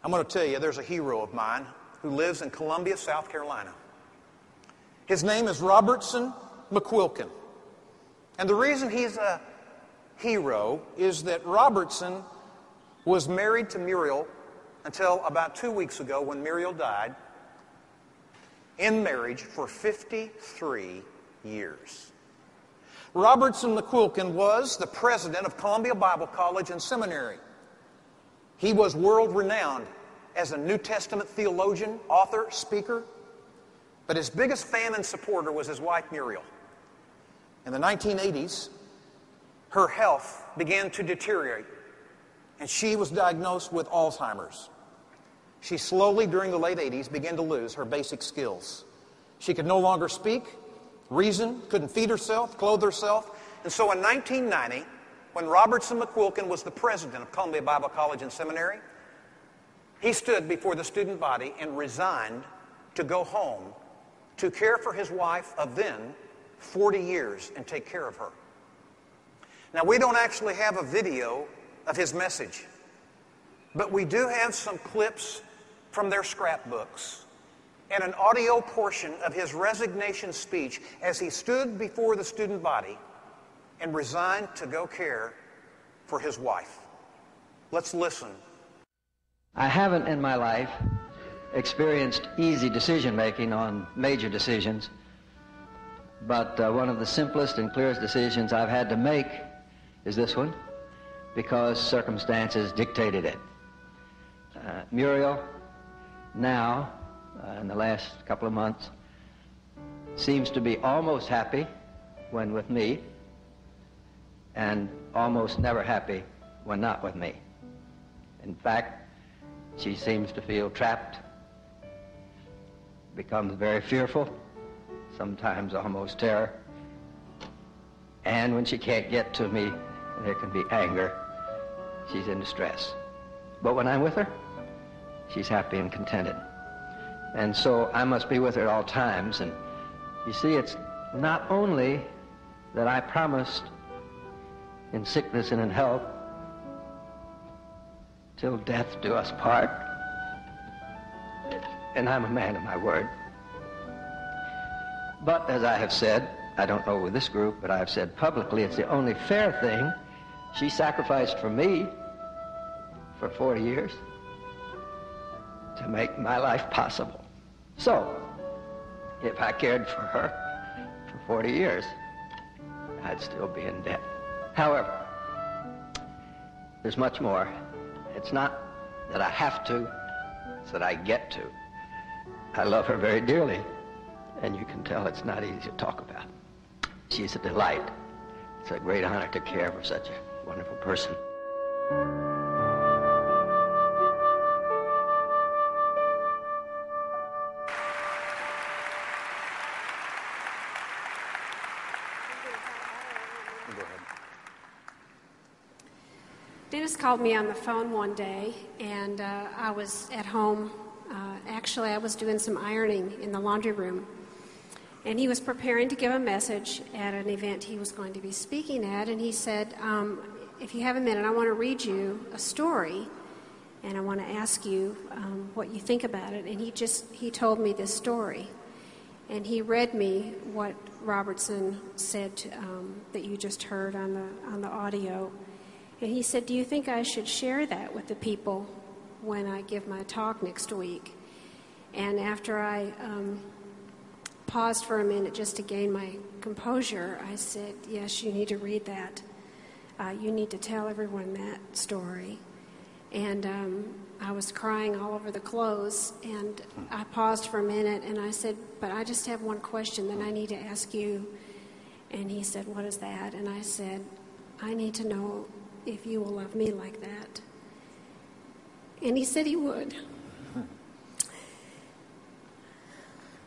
I'm going to tell you, there's a hero of mine who lives in Columbia, South Carolina. His name is Robertson Mcquilkin. And the reason he's a hero is that Robertson was married to Muriel until about 2 weeks ago when Muriel died, in marriage for 53 years. Robertson Mcquilkin was the president of Columbia Bible College and Seminary. He was world-renowned as a New Testament theologian, author, speaker, but his biggest fan and supporter was his wife, Muriel. In the 1980s, her health began to deteriorate, and she was diagnosed with Alzheimer's. She slowly, during the late 80s, began to lose her basic skills. She could no longer speak, reason, couldn't feed herself, clothe herself. And so in 1990, when Robertson Mcquilkin was the president of Columbia Bible College and Seminary, he stood before the student body and resigned to go home to care for his wife of then 40 years and take care of her. Now, we don't actually have a video of his message, but we do have some clips from their scrapbooks and an audio portion of his resignation speech as he stood before the student body and resigned to go care for his wife. Let's listen. I haven't in my life experienced easy decision-making on major decisions, but one of the simplest and clearest decisions I've had to make is this one, because circumstances dictated it. Muriel, now, in the last couple of months, seems to be almost happy when with me, and almost never happy when not with me. In fact, she seems to feel trapped, becomes very fearful, sometimes almost terror, and when she can't get to me, there can be anger. She's in distress. But when I'm with her, she's happy and contented. And so I must be with her at all times. And you see, it's not only that I promised in sickness and in health, till death do us part, and I'm a man of my word. But as I have said, I don't know with this group, but I've said publicly, it's the only fair thing. She sacrificed for me for 40 years to make my life possible. So, if I cared for her for 40 years, I'd still be in debt. However, there's much more. It's not that I have to, it's that I get to. I love her very dearly, and you can tell it's not easy to talk about. She's a delight. It's a great honor to care for such a wonderful person. Dennis called me on the phone one day, and I was at home. Actually, I was doing some ironing in the laundry room. And he was preparing to give a message at an event he was going to be speaking at, and he said, if you have a minute, I want to read you a story, and I want to ask you what you think about it. And he told me this story, and he read me what Robertson said that you just heard on the audio. And he said, do you think I should share that with the people when I give my talk next week? And after I paused for a minute just to gain my composure, I said, yes, you need to read that. You need to tell everyone that story. And I was crying all over the clothes, and I paused for a minute, and I said, but I just have one question that I need to ask you. And he said, what is that? And I said, I need to know if you will love me like that. And he said he would.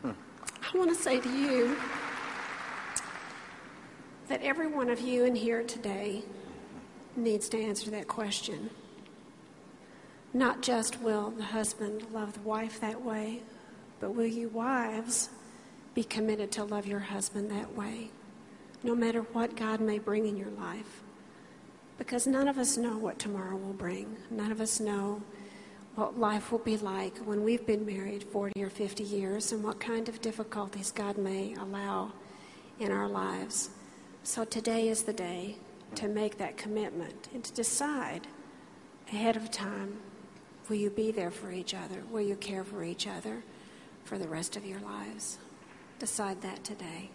I want to say to you that every one of you in here today needs to answer that question. Not just will the husband love the wife that way, but will you wives be committed to love your husband that way, no matter what God may bring in your life? Because none of us know what tomorrow will bring. None of us know what life will be like when we've been married 40 or 50 years and what kind of difficulties God may allow in our lives. So today is the day to make that commitment and to decide ahead of time, will you be there for each other? Will you care for each other for the rest of your lives? Decide that today.